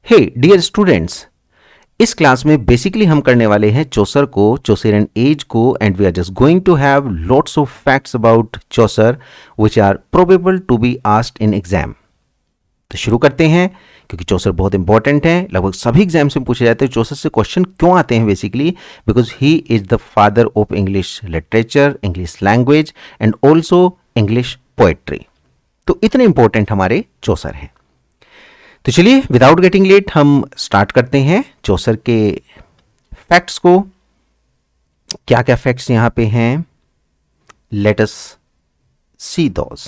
हे dear students, इस class में basically हम करने वाले हैं चौसर को, चौसेरियन एज को, and we are just going to have lots of facts about Chaucer which are probable to be asked in exam. तो शुरू करते हैं, क्योंकि चौसर बहुत इंपॉर्टेंट है, लगभग सभी एग्जाम से पूछे जाते हैं। चौसर से क्वेश्चन क्यों आते हैं? Basically because he is the father of English literature, English language and also English poetry. तो इतने इंपॉर्टेंट हमारे चौसर हैं। तो चलिए विदाउट गेटिंग लेट हम स्टार्ट करते हैं चौसर के फैक्ट्स को। क्या क्या फैक्ट्स यहां पे हैं, लेट अस सी दोस।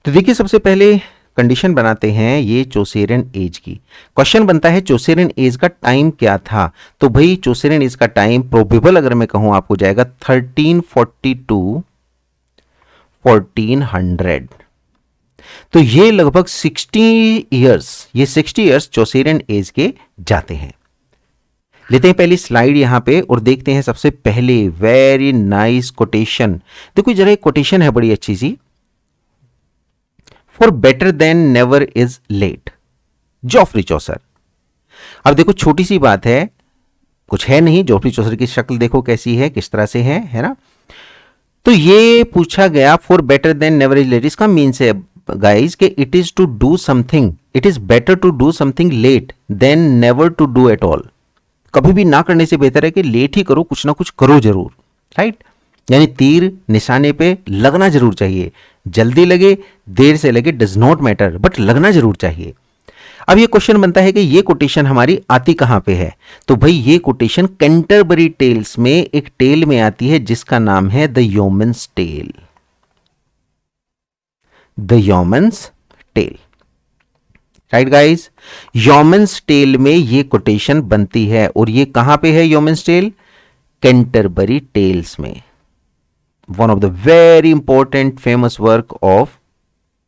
तो देखिए, सबसे पहले कंडीशन बनाते हैं ये चौसेरियन एज की। क्वेश्चन बनता है चौसेरियन एज का टाइम क्या था? तो भाई चौसेरियन एज का टाइम प्रोबेबल अगर मैं कहूं आपको जाएगा 1340 टू 1400। तो ये लगभग 60 इयर्स, ये 60 इयर्स चौसेरियन एज के जाते हैं। लेते हैं पहली स्लाइड यहां पे और देखते हैं सबसे पहले वेरी नाइस कोटेशन। देखो जरा एक कोटेशन है बड़ी अच्छी सी, for better than never is late, Geoffrey Chaucer. अब देखो छोटी सी बात है, कुछ है नहीं, जॉफ्री चौसर की शक्ल देखो कैसी है, किस तरह से है ना। तो ये पूछा गया for better than never is late, इसका मीन्स है गाइज कि it is to do something, it is better to do something late than never to do at all. कभी भी ना करने से बेहतर है कि लेट ही करो, कुछ ना कुछ करो जरूर, राइट। यानी तीर निशाने पे लगना जरूर चाहिए, जल्दी लगे देर से लगे डज नॉट मैटर, बट लगना जरूर चाहिए। अब ये क्वेश्चन बनता है कि ये कोटेशन हमारी आती कहां पे है? तो भाई ये कोटेशन कैंटरबरी टेल्स में एक टेल में आती है जिसका नाम है the Yeoman's Tale. The Yeoman's Tale, right guys, Yeoman's Tale में ये कोटेशन बनती है। और ये कहां पे है योमन्स टेल? कैंटरबरी टेल्स में। One of the very important famous work of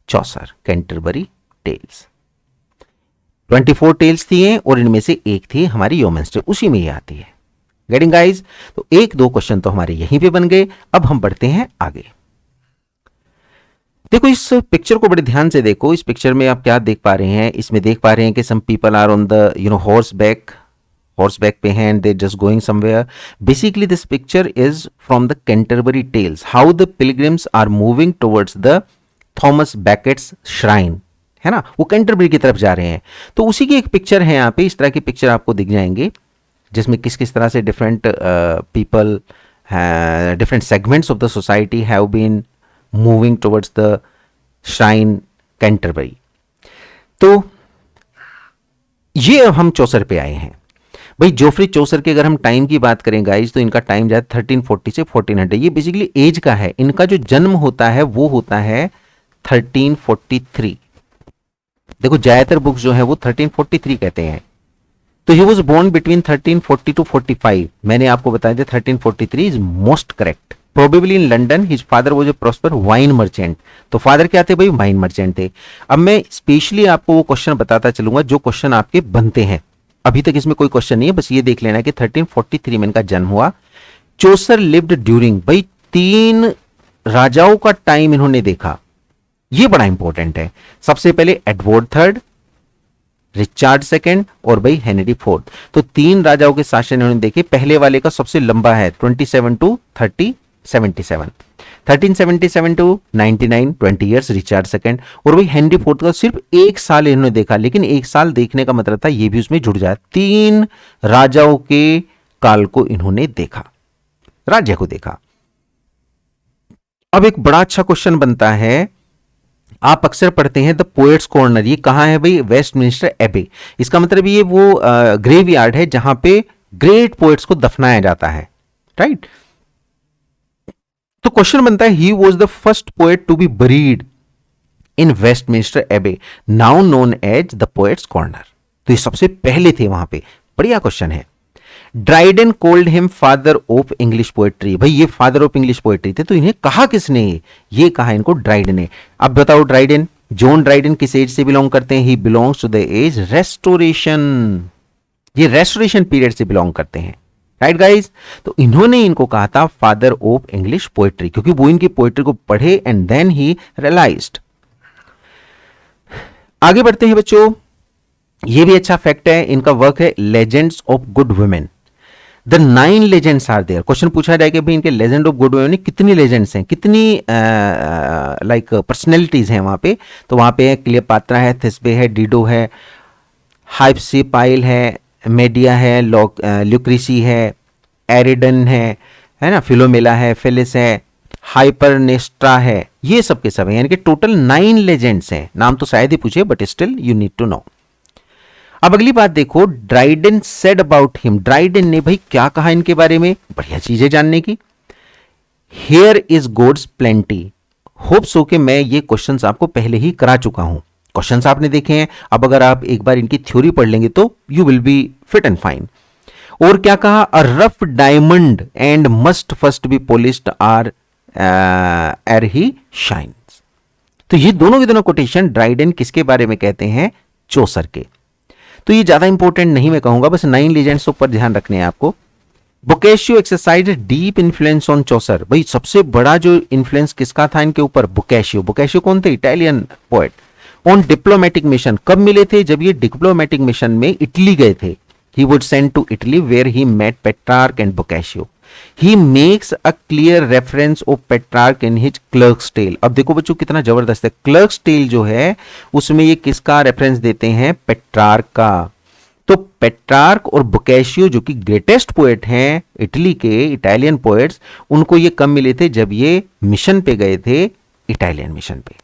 Chaucer, Canterbury tales. 24 tales थी और इनमें से एक थी हमारी योमन्स टेल, उसी में ये आती है। Getting guys? तो एक दो क्वेश्चन तो हमारे यहीं पे बन गए। अब हम बढ़ते हैं आगे। देखो इस पिक्चर को बड़े ध्यान से देखो। इस पिक्चर में आप क्या देख पा रहे हैं? इसमें देख पा रहे हैं कि some people are on the horse back पे हैं, they just going somewhere. Basically this picture is from the Canterbury tales, how the pilgrims are moving towards the Thomas Becket's shrine, है ना, वो कैंटरबरी की तरफ जा रहे हैं। तो उसी की एक पिक्चर है यहाँ पे। इस तरह की पिक्चर आपको दिख जाएंगे जिसमें किस किस तरह से different people, different segments of the society have been moving towards the shrine Canterbury. तो ये अब हम चौसर पे आए हैं। भाई जोफ्री चौसर के अगर हम टाइम की बात करें गाइज, तो इनका टाइम जाता 1340 से 1400। ये बेसिकली एज का है। इनका जो जन्म होता है वो होता है 1343। देखो ज्यादातर बुक्स जो है वो 1343 कहते हैं। तो he was born between 1340 to 45। मैंने आपको बताया था 1343 is most correct. Probably in London, his father was a prosper wine merchant. तो फादर क्या थे भाई? वाइन मर्चेंट थे। अब मैं स्पेशली आपको वो क्वेश्चन बताता चलूंगा जो क्वेश्चन आपके बनते हैं। अभी तक इसमें कोई क्वेश्चन नहीं है, बस ये देख लेना कि 1343 में इनका जन्म हुआ। चौसर लिव्ड ड्यूरिंग, भाई 3 राजाओं का टाइम इन्होंने देखा, ये बड़ा इंपॉर्टेंट है। सबसे पहले एडवर्ड III, रिचार्ड II और भाई हेनरी IV। तो 3 राजाओं के शासन इन्होंने देखे। पहले वाले का सबसे लंबा है 27 to 3077, 1377 to 99, 20 years Richard II। और भाई हेनरी IV का सिर्फ 1 साल इन्होंने देखा, लेकिन 1 साल देखने का मतलब था ये भी उसमें जुड़ जाए। 3 राजाओं के काल को इन्होंने देखा, राज्य को देखा। अब एक बड़ा अच्छा क्वेश्चन बनता है, आप अक्सर पढ़ते हैं द पोएट्स कॉर्नर। ये कहां है भाई? वेस्टमिंस्टर एबे। इसका मतलब ये वो ग्रेवयार्ड है जहां पे ग्रेट पोएट्स को दफनाया जाता है, राइट। तो क्वेश्चन बनता है, he was the first poet to be buried in Westminster Abbey, now known as the Poets' Corner. तो ये सबसे पहले थे वहां पे। बढ़िया क्वेश्चन है। Dryden cold him father of English poetry. भाई ये फादर ऑफ इंग्लिश पोएट्री थे, तो इन्हें कहा किसने? ये कहा इनको ड्राइडन ने। अब बताओ ड्राइडन, जॉन ड्राइडन किस एज से बिलोंग करते हैं? He belongs to the age restoration. ये रेस्टोरेशन पीरियड से बिलोंग करते हैं, राइट गाइज। तो इन्होंने इनको कहा था फादर ऑफ इंग्लिश पोएट्री, क्योंकि वो इनकी पोएट्री को पढ़े एंड देन ही रियलाइज्ड। आगे बढ़ते हैं बच्चों। ये भी अच्छा फैक्ट है, इनका वर्क है legends of good women. The 9 legends are there. Question पूछा जाए कि भाई इनके लेजेंड ऑफ गुड वुमेन कितनी लेजेंड्स हैं, कितनी लाइक पर्सनैलिटीज हैं वहां पे। तो वहां पे है क्लियोपात्रा है, थिस्बे है, डिडो है, हाइप्सिपाइल है, मेडिया है, ल्यूक्रीसी है, एरिडन है ना, फिलोमेला है, फिलिस है, हाइपरनेस्ट्रा है। ये सब के सब हैं, यानी कि टोटल 9 लेजेंड्स हैं। नाम तो शायद ही पूछे, but still you need to know. अब अगली बात देखो, Dryden said about him. Dryden ने भाई क्या कहा इनके बारे में, बढ़िया चीजें जानने की। Here is God's plenty. Hope so कि मैं ये क्वेश्चंस आपको पहले ही करा चुका हूं, क्वेश्चंस आपने देखे हैं। अब अगर आप एक बार इनकी थ्योरी पढ़ लेंगे तो you will be fit and fine. और क्या कहा, a rough diamond and must first be polished or ere he shines. तो ये दोनों के दोनों कोटेशन ड्राइडन किसके बारे में कहते हैं, चौसर के। तो ये ज्यादा इंपॉर्टेंट नहीं मैं कहूंगा, बस 9 लीजेंड्स ऊपर ध्यान रखने हैं आपको। बोकेशियो एक्सरसाइज डीप इन्फ्लुएंस ऑन चौसर। भाई सबसे बड़ा जो इन्फ्लुएंस किसका था इनके ऊपर, बोकेशियो। बोकेशियो कौन थे, Italian poet. On diplomatic mission, कब मिले थे, जब ये डिप्लोमेटिक मिशन में इटली गए थे। He would send to Italy where he met Petrarch and Boccaccio. He makes a clear reference of Petrarch in his Clerk's Tale. अब देखो बच्चों कितना जबरदस्त है, क्लर्क्स टेल जो है उसमें ये किसका रेफरेंस देते हैं, पेट्रार्क का। तो पेट्रार्क और बोकेशियो जो कि ग्रेटेस्ट पोएट हैं इटली के, इटालियन पोएट्स, उनको ये कब मिले थे, जब ये मिशन पे गए थे, इटालियन मिशन पे।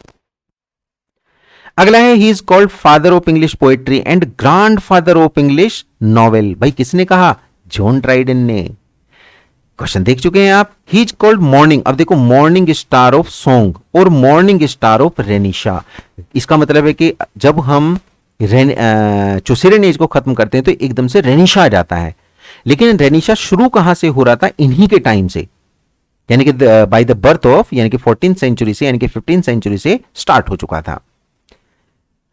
अगला है, he is called father of English poetry and grand father of English novel. भाई किसने कहा, जॉन ड्राइडन ने। क्वेश्चन देख चुके हैं आप। ही इज कॉल्ड मॉर्निंग, अब देखो मॉर्निंग स्टार ऑफ सॉन्ग और मॉर्निंग स्टार ऑफ रेनिशा। इसका मतलब है कि जब हम चुसेरियन एज को खत्म करते हैं तो एकदम से रेनिशा आ जाता है। लेकिन रेनिशा शुरू कहां से हो रहा था, इन्हीं के टाइम से, यानी कि बाय द बर्थ ऑफ, यानी कि 14th सेंचुरी से, यानी कि 15th सेंचुरी से स्टार्ट हो चुका था।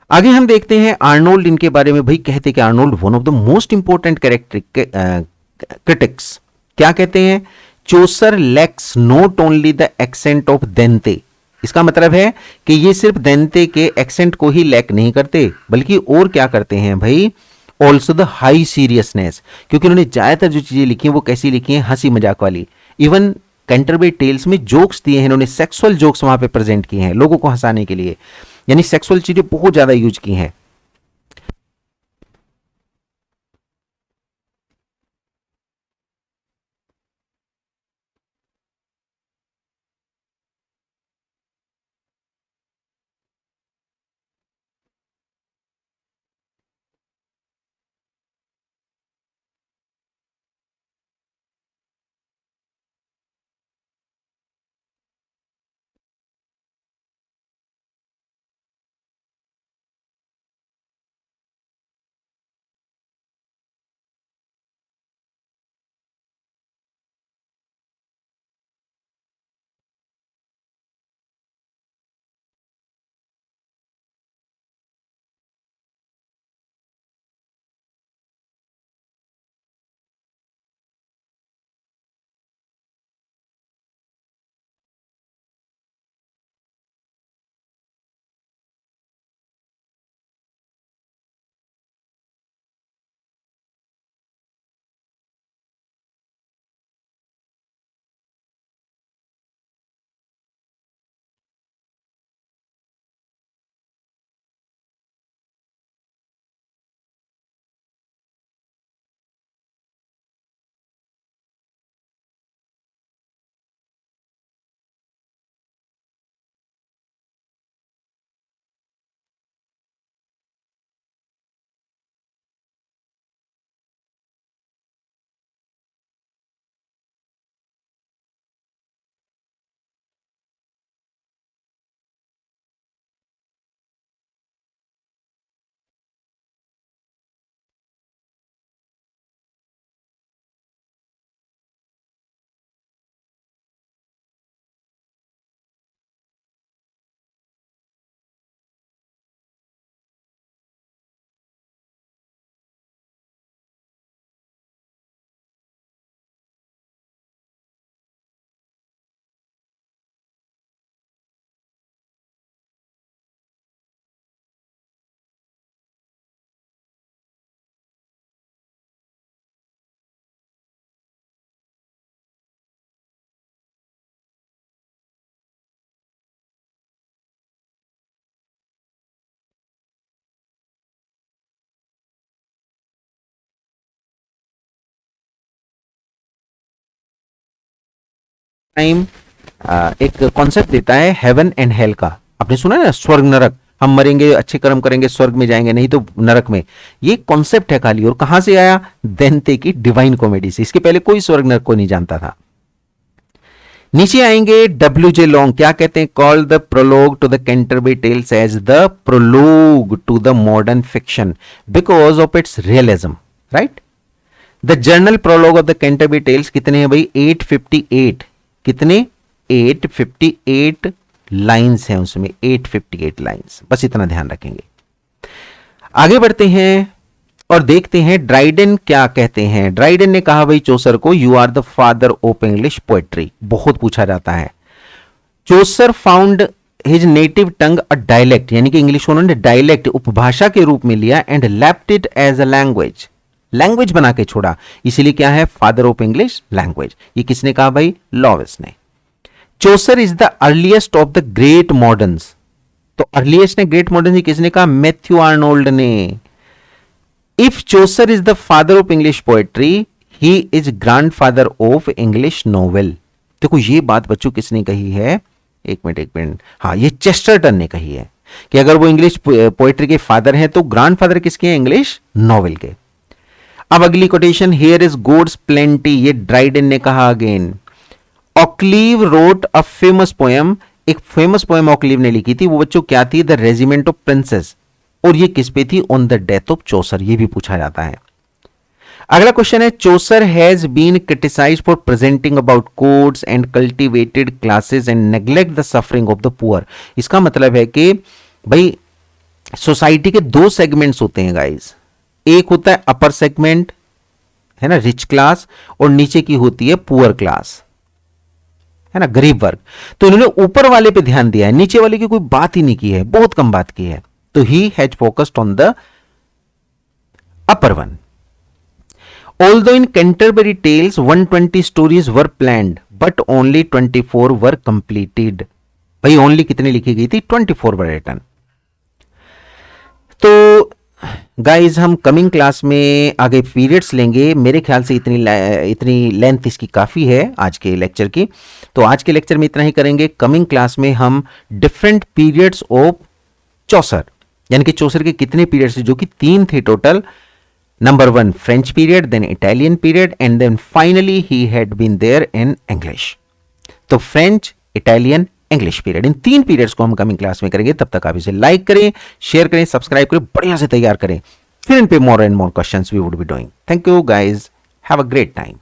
आगे हम देखते हैं आर्नोल्ड, इनके बारे में भाई कहते कि Arnold one of the most important character critics. क्या कहते हैं, Chaucer lacks not only the accent of Dante. इसका मतलब है कि ये सिर्फ देंते के एक्सेंट को ही लैक नहीं करते, बल्कि और क्या करते हैं भाई, ऑल्सो द हाई सीरियसनेस। क्योंकि उन्होंने ज्यादातर जो चीजें लिखी हैं वो कैसी लिखी हैं, हंसी मजाक वाली। इवन कैंटरबरी टेल्स में जोक्स दिए हैं इन्होंने, सेक्सुअल जोक्स वहां पे प्रेजेंट किए हैं लोगों को हंसाने के लिए, यानी सेक्सुअल चीजें बहुत ज्यादा यूज की हैं। टाइम एक कॉन्सेप्ट देता है हेवन एंड हेल का। आपने सुना है ना, स्वर्ग नरक, हम मरेंगे अच्छे कर्म करेंगे स्वर्ग में जाएंगे, नहीं तो नरक में। ये कॉन्सेप्ट है खाली। और कहां से आया? देंते की डिवाइन कॉमेडी से। इसके पहले कोई स्वर्ग नरक को नहीं जानता था। नीचे आएंगे डब्ल्यू जे लॉन्ग, क्या कहते हैं? Call the prologue to the Canterbury tales as the prologue to the modern fiction because of its realism, right. The general prologue of the Canterbury tales कितने हैं भाई? 858। कितने? 858 लाइंस हैं उसमें, 858 लाइंस, बस इतना ध्यान रखेंगे। आगे बढ़ते हैं और देखते हैं ड्राइडन क्या कहते हैं। ड्राइडन ने कहा भाई चौसर को, you are the father of English poetry. बहुत पूछा जाता है। Chaucer found his native tongue a dialect, यानी कि इंग्लिश को उन्होंने डायलेक्ट, उपभाषा के रूप में लिया, and left it as a language, language बना के छोड़ा, इसीलिए क्या है? Father of English language. ये किसने कहा भाई? लॉवेस ने। Chaucer is the earliest of the great moderns, तो अर्लीस्ट ने ग्रेट मॉडर्न किसने कहा? मैथ्यू आर्नोल्ड ने। If Chaucer is the father of English poetry, he is grandfather of English novel. देखो ये बात बच्चों किसने कही है? एक मिनट, हाँ, ये चेस्टरटन ने कही है कि अगर वो इंग्लिश पोएट्री के फादर हैं तो ग्रैंडफादर किसके हैं? इंग्लिश नोवेल के। अब अगली quotation, here is God's plenty, ये ड्राइडन ने कहा again. Occleve wrote a famous poem, एक फेमस पोएम ऑक्लीव ने लिखी थी, वो बच्चों क्या थी? The Regiment of Princes. और ये किस पे थी? On the death of Chaucer, ये भी पूछा जाता है। अगला क्वेश्चन है, Chaucer has been criticised for presenting about courts and cultivated classes and neglect the suffering of the poor. इसका मतलब है कि भाई सोसाइटी के दो सेगमेंट्स होते हैं गाइस, एक होता है अपर सेगमेंट, है ना, रिच क्लास, और नीचे की होती है पुअर क्लास, है ना, गरीब वर्ग। तो इन्होंने ऊपर वाले पे ध्यान दिया है, नीचे वाले की कोई बात ही नहीं की है, बहुत कम बात की है। तो he has focused on the upper one. Although in Canterbury Tales 120 stories were planned, but only 24 were completed. भाई ओनली कितनी लिखी गई थी? 24 वर रिटन। तो गाइज हम कमिंग क्लास में आगे पीरियड्स लेंगे। मेरे ख्याल से इतनी लेंथ इसकी काफ़ी है आज के लेक्चर की। तो आज के लेक्चर में इतना ही करेंगे। कमिंग क्लास में हम डिफरेंट पीरियड्स ऑफ चौसर, यानी कि चौसर के कितने पीरियड्स, जो कि 3 थे total. Number 1 French period, then Italian period, and then finally he had been there in English. तो French, Italian, English period, इन 3 पीरियड्स को हम कमिंग क्लास में करेंगे। तब तक आप इसे लाइक करें, शेयर करें, सब्सक्राइब करें, बढ़िया से तैयार करें। फिर इन पे more and more questions we would be doing. Thank you guys, have a great time.